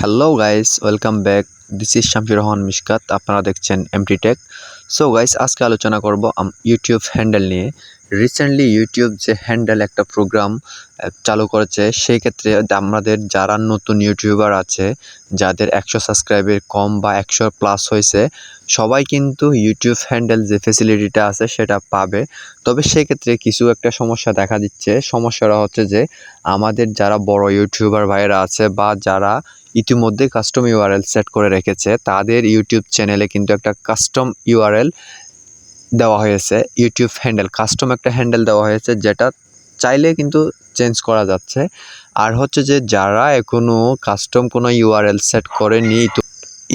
Hello guys, welcome back. This is samsirrahmanmiskat। আপনারা দেখছেন MT take. So guys, আজকে আলোচনা করব ইউটিউব হ্যান্ডেল নিয়ে। রিসেন্টলি ইউটিউব যে হ্যান্ডেল একটা প্রোগ্রাম চালু করেছে, সেই ক্ষেত্রে আমাদের যারা নতুন ইউটিউবার আছে, যাদের 100 সাবস্ক্রাইবার কম বা 100 প্লাস হয়েছে, সবাই কিন্তু ইউটিউব হ্যান্ডেল যে ফেসিলিটিটা আছে সেটা পাবে। তবে সেক্ষেত্রে কিছু একটা সমস্যা দেখা দিচ্ছে। সমস্যাটা হচ্ছে যে আমাদের যারা বড় ইউটিউবার ভাইয়েরা আছে বা যারা ইতিমধ্যে কাস্টম ইউআরএল সেট করে রেখেছে, তাদের ইউটিউব চ্যানেলে কিন্তু একটা কাস্টম ইউআরএল দেওয়া হয়েছে। ইউটিউব হ্যান্ডেল কাস্টম একটা হ্যান্ডেল দেওয়া হয়েছে, যেটা চাইলে কিন্তু চেঞ্জ করা যাচ্ছে। আর হচ্ছে যে যারা এখনও কাস্টম কোনো ইউআরএল সেট করেনি,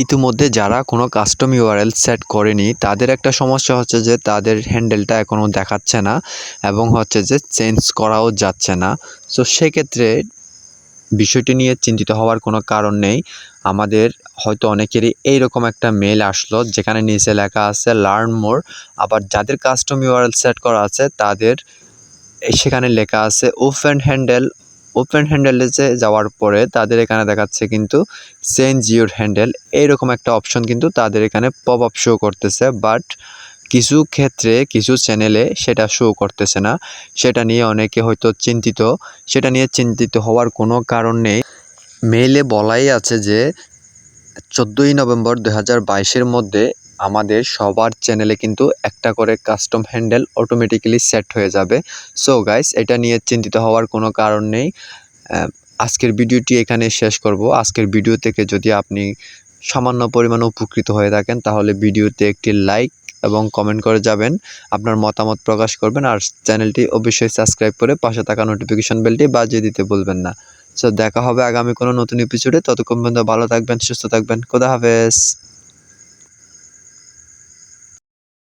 ইতিমধ্যে যারা কোনো কাস্টম ইউআরএল সেট করেনি, তাদের একটা সমস্যা হচ্ছে যে তাদের হ্যান্ডেলটা এখনও দেখাচ্ছে না এবং হচ্ছে যে চেঞ্জ করাও যাচ্ছে না। সো সেক্ষেত্রে বিষয়টি নিয়ে চিন্তিত হওয়ার কোনো কারণ নেই। আমাদের হয়তো অনেকেরই এইরকম একটা মেইল আসলো, যেখানে নিচে লেখা আছে লার্ন মোর। আবার যাদের কাস্টম ইউআরএল সেট করা আছে তাদের সেখানে লেখা আছে ওপেন হ্যান্ডেল। ওপেন হ্যান্ডেলে যাওয়ার পরে তাদের এখানে দেখাচ্ছে কিন্তু চেঞ্জ ইউর হ্যান্ডেল, এইরকম একটা অপশন কিন্তু তাদের এখানে পপ আপ শো করতেছে। বাট কিছু ক্ষেত্রে কিছু চ্যানেলে সেটা শো করতেছে না। সেটা নিয়ে অনেকে হয়তো চিন্তিত। সেটা নিয়ে চিন্তিত হওয়ার কোনো কারণ নেই। মেইলে বলাই আছে যে 14ই নভেম্বর 2022-এর মধ্যে আমাদের সবার চ্যানেলে কিন্তু একটা করে কাস্টম হ্যান্ডেল অটোমেটিক্যালি সেট হয়ে যাবে। সো গাইস, এটা নিয়ে চিন্তিত হওয়ার কোনো কারণ নেই। আজকের ভিডিওটি এখানে শেষ করব। আজকের ভিডিও থেকে যদি আপনি সামান্য পরিমাণে উপকৃত হয়ে থাকেন, তাহলে ভিডিওতে একটি লাইক এবং কমেন্ট করে যাবেন, আপনার মতামত প্রকাশ করবেন। আর চ্যানেলটি অবশ্যই সাবস্ক্রাইব করে পাশে থাকা নোটিফিকেশন বেলটি বাজিয়ে দিতে ভুলবেন না। সো দেখা হবে আগামী কোনো নতুন এপিসোডে। ততক্ষণ পর্যন্ত ভালো থাকবেন, সুস্থ থাকবেন। খোদা হাফেজ।